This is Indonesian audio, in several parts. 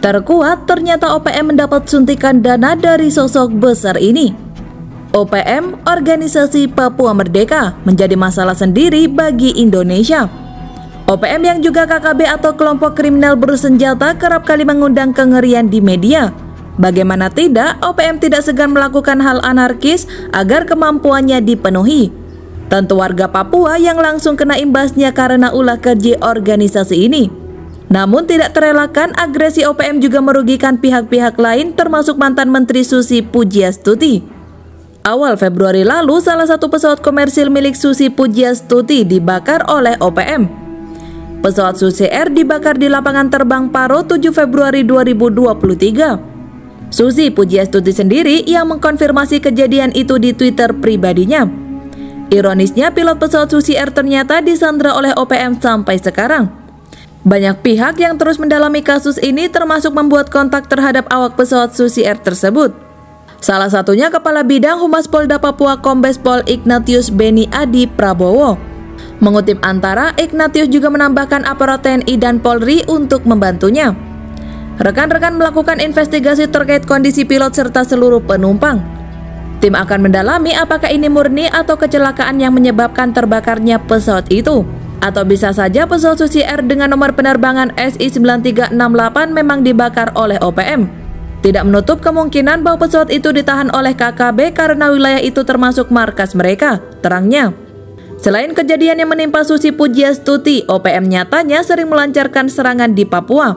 Terkuat, ternyata OPM mendapat suntikan dana dari sosok besar ini. OPM, Organisasi Papua Merdeka, menjadi masalah sendiri bagi Indonesia. OPM yang juga KKB atau kelompok kriminal bersenjata kerap kali mengundang kengerian di media. Bagaimana tidak, OPM tidak segan melakukan hal anarkis agar kemampuannya dipenuhi. Tentu warga Papua yang langsung kena imbasnya karena ulah keji organisasi ini. Namun tidak terelakkan agresi OPM juga merugikan pihak-pihak lain termasuk mantan Menteri Susi Pujiastuti. Awal Februari lalu salah satu pesawat komersil milik Susi Pujiastuti dibakar oleh OPM. Pesawat Susi Air dibakar di lapangan terbang Paro 7 Februari 2023. Susi Pujiastuti sendiri yang mengkonfirmasi kejadian itu di Twitter pribadinya. Ironisnya pilot pesawat Susi Air ternyata disandra oleh OPM sampai sekarang. Banyak pihak yang terus mendalami kasus ini termasuk membuat kontak terhadap awak pesawat Susi Air tersebut. Salah satunya Kepala Bidang Humas Polda Papua Kombes Pol Ignatius Beni Adi Prabowo. Mengutip Antara, Ignatius juga menambahkan aparat TNI dan Polri untuk membantunya. Rekan-rekan melakukan investigasi terkait kondisi pilot serta seluruh penumpang. Tim akan mendalami apakah ini murni atau kecelakaan yang menyebabkan terbakarnya pesawat itu. Atau bisa saja pesawat Susi Air dengan nomor penerbangan SI9368 memang dibakar oleh OPM. Tidak menutup kemungkinan bahwa pesawat itu ditahan oleh KKB karena wilayah itu termasuk markas mereka, terangnya. Selain kejadian yang menimpa Susi Pujiastuti, OPM nyatanya sering melancarkan serangan di Papua.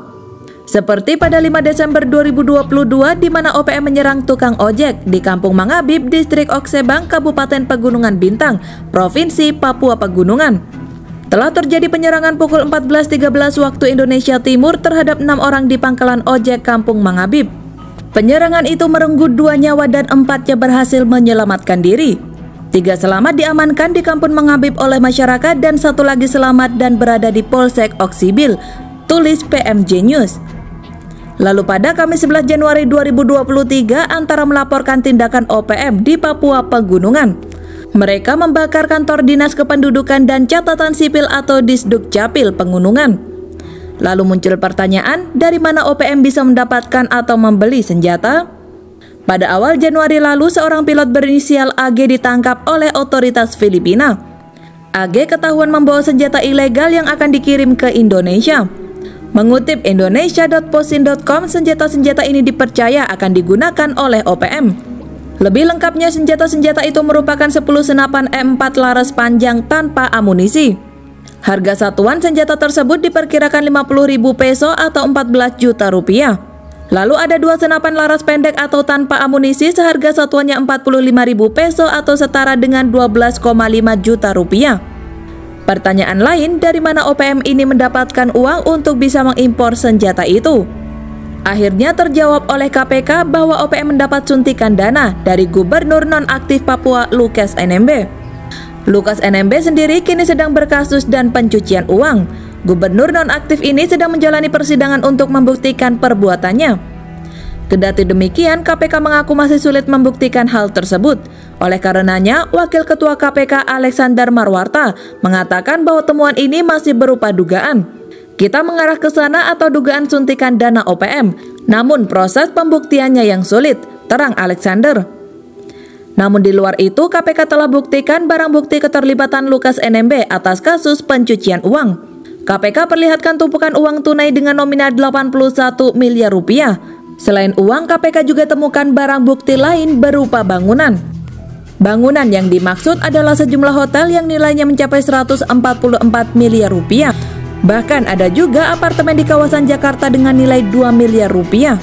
Seperti pada 5 Desember 2022 di mana OPM menyerang tukang ojek di Kampung Mangabib, Distrik Oksebang, Kabupaten Pegunungan Bintang, Provinsi Papua Pegunungan. Telah terjadi penyerangan pukul 14.13 waktu Indonesia Timur terhadap 6 orang di pangkalan ojek Kampung Mangabib. Penyerangan itu merenggut 2 nyawa dan 4-nya berhasil menyelamatkan diri. 3 selamat diamankan di Kampung Mangabib oleh masyarakat dan 1 lagi selamat dan berada di Polsek Oksibil, tulis PMJ News. Lalu pada Kamis 11 Januari 2023 Antara melaporkan tindakan OPM di Papua Pegunungan. Mereka membakar kantor Dinas Kependudukan dan Catatan Sipil atau Disdukcapil Pegunungan. Lalu muncul pertanyaan, dari mana OPM bisa mendapatkan atau membeli senjata? Pada awal Januari lalu, seorang pilot berinisial AG ditangkap oleh otoritas Filipina. AG ketahuan membawa senjata ilegal yang akan dikirim ke Indonesia. Mengutip indonesia.postin.com, senjata-senjata ini dipercaya akan digunakan oleh OPM. Lebih lengkapnya, senjata-senjata itu merupakan 10 senapan M4 laras panjang tanpa amunisi. Harga satuan senjata tersebut diperkirakan 50.000 peso atau 14 juta rupiah. Lalu ada 2 senapan laras pendek atau tanpa amunisi seharga satuannya 45.000 peso atau setara dengan 12,5 juta rupiah. Pertanyaan lain, dari mana OPM ini mendapatkan uang untuk bisa mengimpor senjata itu? Akhirnya terjawab oleh KPK bahwa OPM mendapat suntikan dana dari Gubernur nonaktif Papua Lukas NMB. Lukas NMB sendiri kini sedang berkasus dan pencucian uang. Gubernur nonaktif ini sedang menjalani persidangan untuk membuktikan perbuatannya. Kendati demikian, KPK mengaku masih sulit membuktikan hal tersebut. Oleh karenanya, Wakil Ketua KPK Alexander Marwarta mengatakan bahwa temuan ini masih berupa dugaan. Kita mengarah ke sana atau dugaan suntikan dana OPM, namun proses pembuktiannya yang sulit, terang Alexander. Namun di luar itu, KPK telah buktikan barang bukti keterlibatan Lukas NMB atas kasus pencucian uang. KPK perlihatkan tumpukan uang tunai dengan nominal 81 miliar rupiah. Selain uang, KPK juga temukan barang bukti lain berupa bangunan. Bangunan yang dimaksud adalah sejumlah hotel yang nilainya mencapai 144 miliar rupiah. Bahkan ada juga apartemen di kawasan Jakarta dengan nilai 2 miliar rupiah.